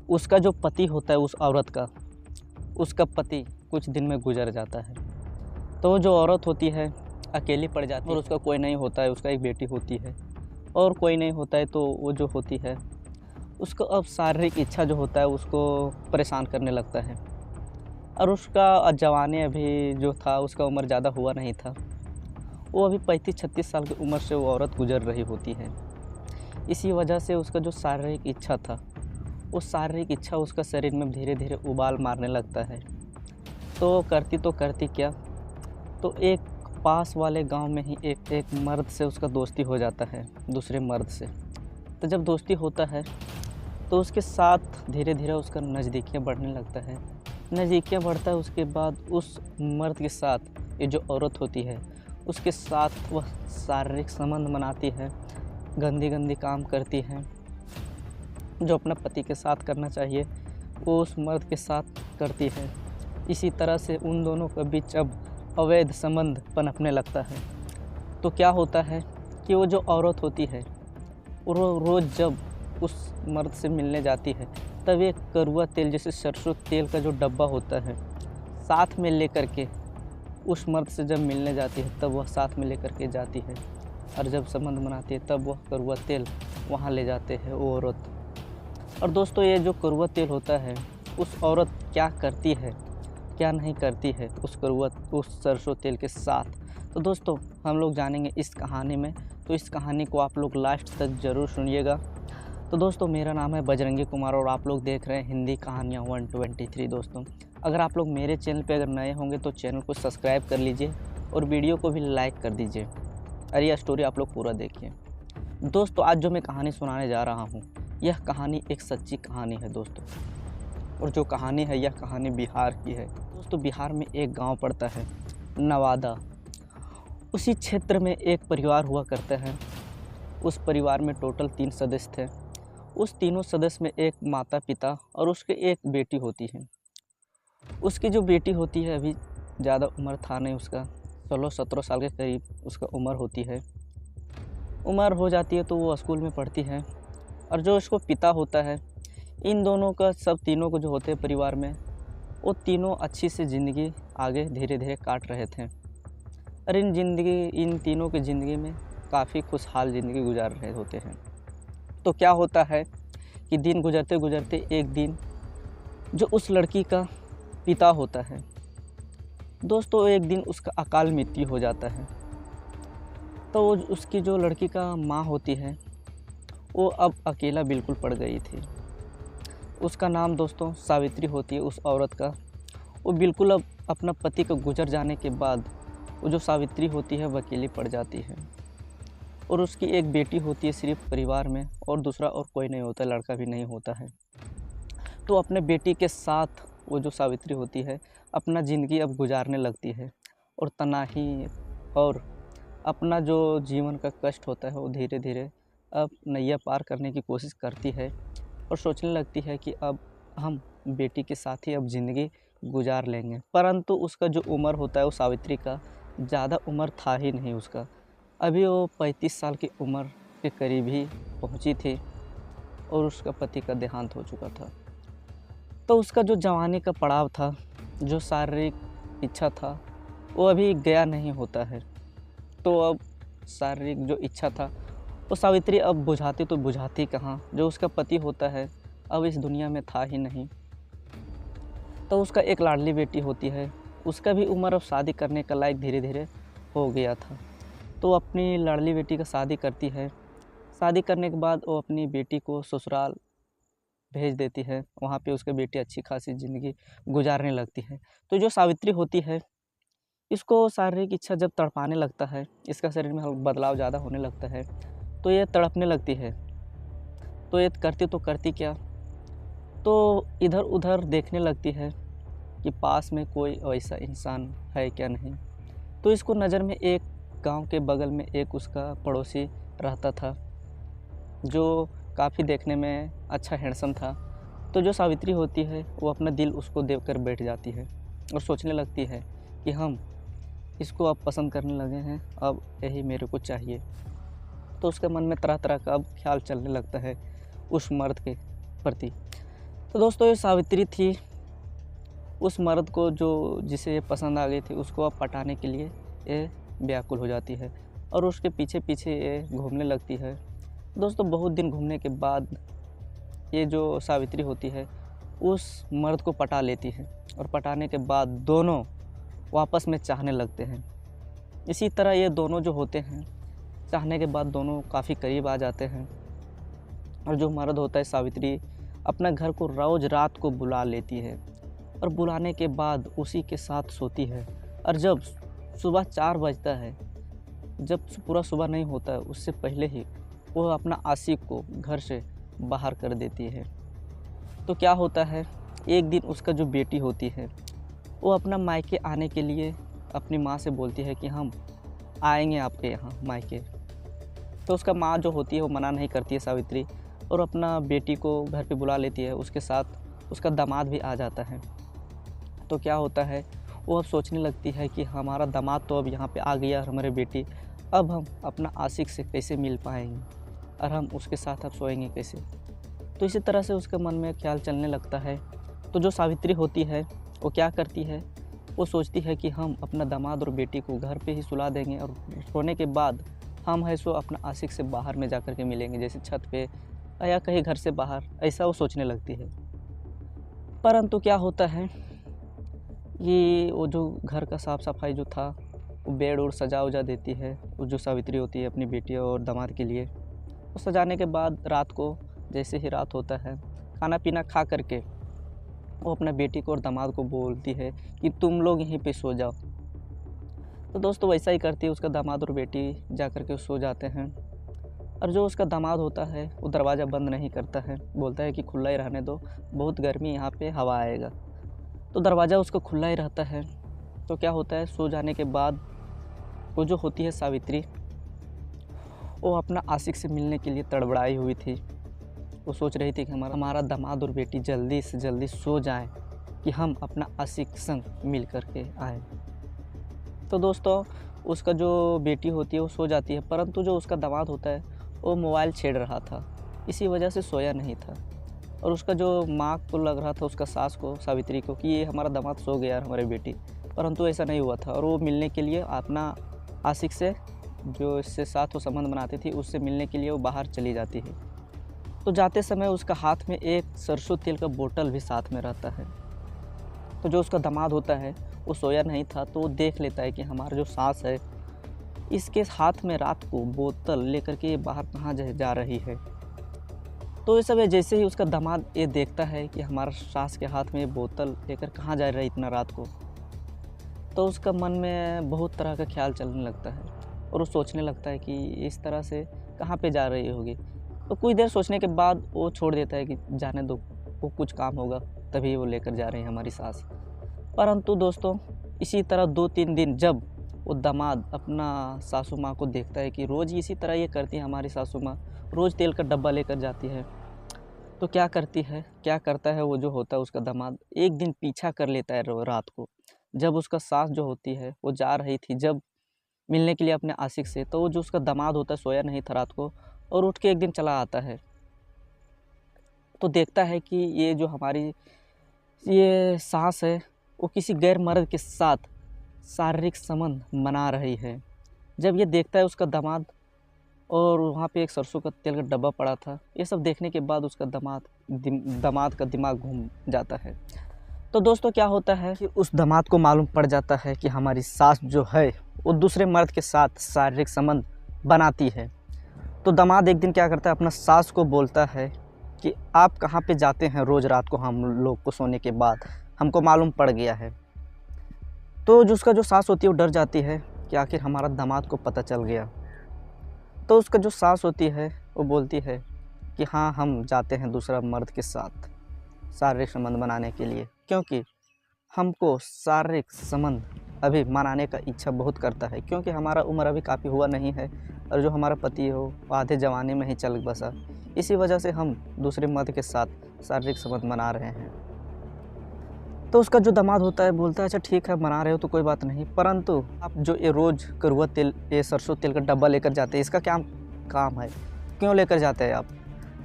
उसका जो पति होता है उस औरत का, उसका पति कुछ दिन में गुजर जाता है। तो वो जो औरत होती है अकेली पड़ जाती है और उसका कोई नहीं होता है, उसका एक बेटी होती है और कोई नहीं होता है। तो वो जो होती है उसको अब शारीरिक इच्छा जो होता है उसको परेशान करने लगता है। और उसका जवानी अभी जो था, उसका उम्र ज़्यादा हुआ नहीं था, वो अभी 35-36 साल की उम्र से वो औरत गुजर रही होती है। इसी वजह से उसका जो शारीरिक इच्छा था, वो शारीरिक इच्छा उसका शरीर में धीरे धीरे उबाल मारने लगता है। तो करती क्या, तो एक पास वाले गांव में ही एक मर्द से उसका दोस्ती हो जाता है, दूसरे मर्द से। तो जब दोस्ती होता है तो उसके साथ धीरे धीरे उसका नज़दीकियाँ बढ़ने लगता है। नज़दीकियाँ बढ़ता है, उसके बाद उस मर्द के साथ ये जो औरत होती है उसके साथ वह शारीरिक संबंध बनाती है, गंदी गंदी काम करती है। जो अपना पति के साथ करना चाहिए वो उस मर्द के साथ करती है। इसी तरह से उन दोनों के बीच अब अवैध संबंध पनपने लगता है। तो क्या होता है कि वो जो औरत होती है वो रोज़ जब उस मर्द से मिलने जाती है तब एक कड़वा तेल, जैसे सरसों तेल का जो डब्बा होता है, साथ में लेकर के उस मर्द से जब मिलने जाती है तब वह साथ में लेकर के जाती है। और जब संबंध बनाती है तब वह कड़वा तेल वहाँ ले जाते हैं वो औरत। और दोस्तों, ये जो कड़वा तेल होता है, उस औरत क्या करती है क्या नहीं करती है उस सरसों तेल के साथ, तो दोस्तों हम लोग जानेंगे इस कहानी में। तो इस कहानी को आप लोग लास्ट तक ज़रूर सुनिएगा। तो दोस्तों, मेरा नाम है बजरंगी कुमार और आप लोग देख रहे हैं हिंदी कहानियाँ 123। दोस्तों, अगर आप लोग मेरे चैनल पे अगर नए होंगे तो चैनल को सब्सक्राइब कर लीजिए और वीडियो को भी लाइक कर दीजिए और यह स्टोरी आप लोग पूरा देखिए। दोस्तों, आज जो मैं कहानी सुनाने जा रहा हूँ, यह कहानी एक सच्ची कहानी है दोस्तों। और जो कहानी है, यह कहानी बिहार की है। दोस्तों, बिहार में एक गांव पड़ता है नवादा। उसी क्षेत्र में एक परिवार हुआ करता है। उस परिवार में टोटल 3 सदस्य थे। उस तीनों सदस्य में एक माता पिता और उसके एक बेटी होती है। उसकी जो बेटी होती है, अभी ज़्यादा उम्र था नहीं उसका, 16-17 साल के करीब उसका उम्र होती है। उम्र हो जाती है तो वो स्कूल में पढ़ती है। और जो उसको पिता होता है, इन दोनों का, सब तीनों को जो होते हैं परिवार में, वो तीनों अच्छी सी ज़िंदगी आगे धीरे धीरे काट रहे थे। और इन तीनों की ज़िंदगी में काफ़ी खुशहाल ज़िंदगी गुजार रहे होते हैं। तो क्या होता है कि दिन गुजरते गुजरते एक दिन जो उस लड़की का पिता होता है दोस्तों, एक दिन उसका अकाल मृत्यु हो जाता है। तो उसकी जो लड़की का माँ होती है वो अब अकेला बिल्कुल पड़ गई थी। उसका नाम दोस्तों सावित्री होती है उस औरत का। वो बिल्कुल अब अपना पति का गुजर जाने के बाद वो जो सावित्री होती है वो अकेली पड़ जाती है। और उसकी एक बेटी होती है सिर्फ परिवार में, और दूसरा और कोई नहीं होता, लड़का भी नहीं होता है। तो अपने बेटी के साथ वो जो सावित्री होती है अपना ज़िंदगी अब गुजारने लगती है। और तनाही और अपना जो जीवन का कष्ट होता है वो धीरे धीरे अब नैया पार करने की कोशिश करती है। और सोचने लगती है कि अब हम बेटी के साथ ही अब ज़िंदगी गुजार लेंगे। परंतु उसका जो उम्र होता है वो सावित्री का ज़्यादा उम्र था ही नहीं उसका। अभी वो 35 साल की उम्र के करीब ही पहुंची थी और उसका पति का देहांत हो चुका था। तो उसका जो जवानी का पड़ाव था, जो शारीरिक इच्छा था, वो अभी गया नहीं होता है। तो अब शारीरिक जो इच्छा था वो सावित्री अब बुझाती तो बुझाती कहाँ, जो उसका पति होता है अब इस दुनिया में था ही नहीं। तो उसका एक लाडली बेटी होती है, उसका भी उम्र अब शादी करने का लायक धीरे धीरे हो गया था। तो अपनी लाडली बेटी का शादी करती है। शादी करने के बाद वो अपनी बेटी को ससुराल भेज देती है। वहाँ पे उसकी बेटी अच्छी खासी ज़िंदगी गुजारने लगती है। तो जो सावित्री होती है, इसको शारीरिक इच्छा जब तड़पाने लगता है, इसका शरीर में बदलाव ज़्यादा होने लगता है, तो ये तड़पने लगती है। तो ये करती क्या, तो इधर उधर देखने लगती है कि पास में कोई ऐसा इंसान है क्या नहीं। तो इसको नज़र में एक गांव के बगल में एक उसका पड़ोसी रहता था, जो काफ़ी देखने में अच्छा हैंडसम था। तो जो सावित्री होती है वो अपना दिल उसको देकर बैठ जाती है और सोचने लगती है कि हम इसको अब पसंद करने लगे हैं, अब यही मेरे को चाहिए। तो उसके मन में तरह तरह का अब ख्याल चलने लगता है उस मर्द के प्रति। तो दोस्तों ये सावित्री थी, उस मर्द को जो जिसे ये पसंद आ गई थी उसको अब पटाने के लिए ये व्याकुल हो जाती है और उसके पीछे पीछे ये घूमने लगती है। दोस्तों बहुत दिन घूमने के बाद ये जो सावित्री होती है उस मर्द को पटा लेती है और पटाने के बाद दोनों वापस में चाहने लगते हैं। इसी तरह ये दोनों जो होते हैं चाहने के बाद दोनों काफ़ी करीब आ जाते हैं और जो मर्द होता है सावित्री अपना घर को रोज़ रात को बुला लेती है और बुलाने के बाद उसी के साथ सोती है। और जब सुबह 4 बजता है, जब पूरा सुबह नहीं होता है उससे पहले ही वो अपना आशिक को घर से बाहर कर देती है। तो क्या होता है, एक दिन उसका जो बेटी होती है वो अपना मायके आने के लिए अपनी माँ से बोलती है कि हम आएंगे आपके यहाँ मायके। तो उसका माँ जो होती है वो मना नहीं करती है सावित्री और अपना बेटी को घर पे बुला लेती है। उसके साथ उसका दामाद भी आ जाता है। तो क्या होता है, वो अब सोचने लगती है कि हमारा दामाद तो अब यहाँ पे आ गया, हमारे बेटी, अब हम अपना आशिक से कैसे मिल पाएंगे और हम उसके साथ अब सोएंगे कैसे। तो इसी तरह से उसके मन में ख्याल चलने लगता है। तो जो सावित्री होती है वो क्या करती है, वो सोचती है कि हम अपना दामाद और बेटी को घर पे ही सुला देंगे और सोने के बाद हम है सो अपना आशिक से बाहर में जा कर के मिलेंगे, जैसे छत पे या कहीं घर से बाहर, ऐसा वो सोचने लगती है। परंतु क्या होता है, ये वो जो घर का साफ़ सफाई जो था वो बेड और सजा उजा देती है, वो जो सावित्री होती है अपनी बेटी और दामाद के लिए। वो सजाने के बाद रात को जैसे ही रात होता है खाना पीना खा करके वो अपना बेटी को और दामाद को बोलती है कि तुम लोग यहीं पे सो जाओ। तो दोस्तों वैसा ही करती है, उसका दामाद और बेटी जा कर के सो जाते हैं। और जो उसका दामाद होता है वो दरवाज़ा बंद नहीं करता है, बोलता है कि खुला ही रहने दो, बहुत गर्मी यहाँ पे हवा आएगा। तो दरवाज़ा उसका खुला ही रहता है। तो क्या होता है, सो जाने के बाद वो जो होती है सावित्री वो अपना आशिक से मिलने के लिए तड़बड़ाई हुई थी। वो सोच रही थी कि हमारा दामाद और बेटी जल्दी से जल्दी सो जाएं कि हम अपना आशिक संग मिल कर के आएँ। तो दोस्तों उसका जो बेटी होती है वो सो जाती है, परंतु जो उसका दामाद होता है वो मोबाइल छेड़ रहा था, इसी वजह से सोया नहीं था। और उसका जो माँ को लग रहा था, उसका सास को, सावित्री को, कि ये हमारा दामाद सो गया हमारी बेटी, परंतु ऐसा नहीं हुआ था। और वो मिलने के लिए अपना आशिक से, जो इससे साथ वो संबंध बनाती थी, उससे मिलने के लिए वो बाहर चली जाती है। तो जाते समय उसका हाथ में एक सरसों तेल का बोतल भी साथ में रहता है। तो जो उसका दामाद होता है वो सोया नहीं था, तो वो देख लेता है कि हमारा जो सास है इसके हाथ में रात को बोतल लेकर के बाहर कहाँ जा रही है। तो ये सब जैसे ही उसका दामाद ये देखता है कि हमारा सास के हाथ में ये बोतल लेकर कहाँ जा रही है इतना रात को, तो उसका मन में बहुत तरह का ख्याल चलने लगता है और वो सोचने लगता है कि इस तरह से कहाँ पे जा रही होगी। तो कुछ देर सोचने के बाद वो छोड़ देता है कि जाने दो, वो कुछ काम होगा तभी वो लेकर जा रही है हमारी सास। परंतु दोस्तों इसी तरह 2-3 दिन जब वो दामाद अपना सासू माँ को देखता है कि रोज़ इसी तरह ये करती है हमारी सासू माँ, रोज़ तेल का डब्बा लेकर जाती है, तो क्या करता है वो जो होता है उसका दामाद, एक दिन पीछा कर लेता है रात को। जब उसका सास जो होती है वो जा रही थी जब मिलने के लिए अपने आशिक से, तो वो जो उसका दामाद होता है सोया नहीं था रात को और उठ के एक दिन चला आता है। तो देखता है कि ये जो हमारी ये सास है वो किसी गैर मर्द के साथ शारीरिक संबंध बना रही है। जब ये देखता है उसका दामाद, और वहाँ पे एक सरसों का तेल का डब्बा पड़ा था, ये सब देखने के बाद उसका दामाद का दिमाग घूम जाता है। तो दोस्तों क्या होता है कि उस दामाद को मालूम पड़ जाता है कि हमारी सास जो है वो दूसरे मर्द के साथ शारीरिक संबंध बनाती है। तो दामाद एक दिन क्या करता है, अपना सास को बोलता है कि आप कहाँ पे जाते हैं रोज़ रात को हम लोग को सोने के बाद, हमको मालूम पड़ गया है। तो जो उसका जो सास होती है वो डर जाती है कि आखिर हमारा दामाद को पता चल गया। तो उसका जो सास होती है वो बोलती है कि हाँ हम जाते हैं दूसरा मर्द के साथ शारीरिक संबंध बनाने के लिए, क्योंकि हमको शारीरिक संबंध अभी मनाने का इच्छा बहुत करता है, क्योंकि हमारा उम्र अभी काफ़ी हुआ नहीं है और जो हमारा पति हो वो आधे जवानी में ही चल बसा, इसी वजह से हम दूसरे मर्द के साथ शारीरिक संबंध मना रहे हैं। तो उसका जो दामाद होता है बोलता है अच्छा ठीक है मना रहे हो तो कोई बात नहीं, परंतु आप जो ये रोज़ कड़वा तेल, ये सरसों तेल का डब्बा लेकर जाते हैं, इसका क्या काम है, क्यों लेकर जाते हैं आप?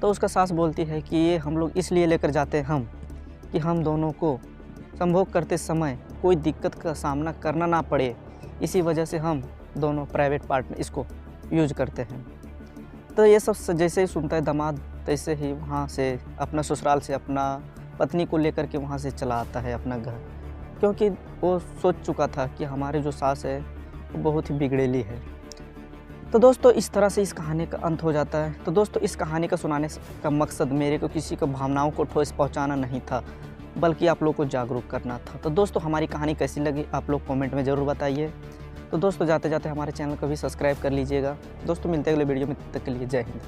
तो उसका सास बोलती है कि ये हम लोग इसलिए लेकर जाते हैं हम कि हम दोनों को संभोग करते समय कोई दिक्कत का सामना करना ना पड़े, इसी वजह से हम दोनों प्राइवेट पार्ट में इसको यूज करते हैं। तो ये सब जैसे ही सुनता है दामाद, तैसे ही वहाँ से अपना ससुराल से अपना पत्नी को लेकर के वहाँ से चला आता है अपना घर, क्योंकि वो सोच चुका था कि हमारे जो सास है वो बहुत ही बिगड़ेली है। तो दोस्तों इस तरह से इस कहानी का अंत हो जाता है। तो दोस्तों इस कहानी का सुनाने का मकसद मेरे को किसी को भावनाओं को ठोस पहुंचाना नहीं था, बल्कि आप लोग को जागरूक करना था। तो दोस्तों हमारी कहानी कैसी लगी आप लोग कमेंट में ज़रूर बताइए। तो दोस्तों जाते जाते हमारे चैनल को भी सब्सक्राइब कर लीजिएगा। दोस्तों मिलते हैं अगले वीडियो में, तब तक के लिए जय हिंद।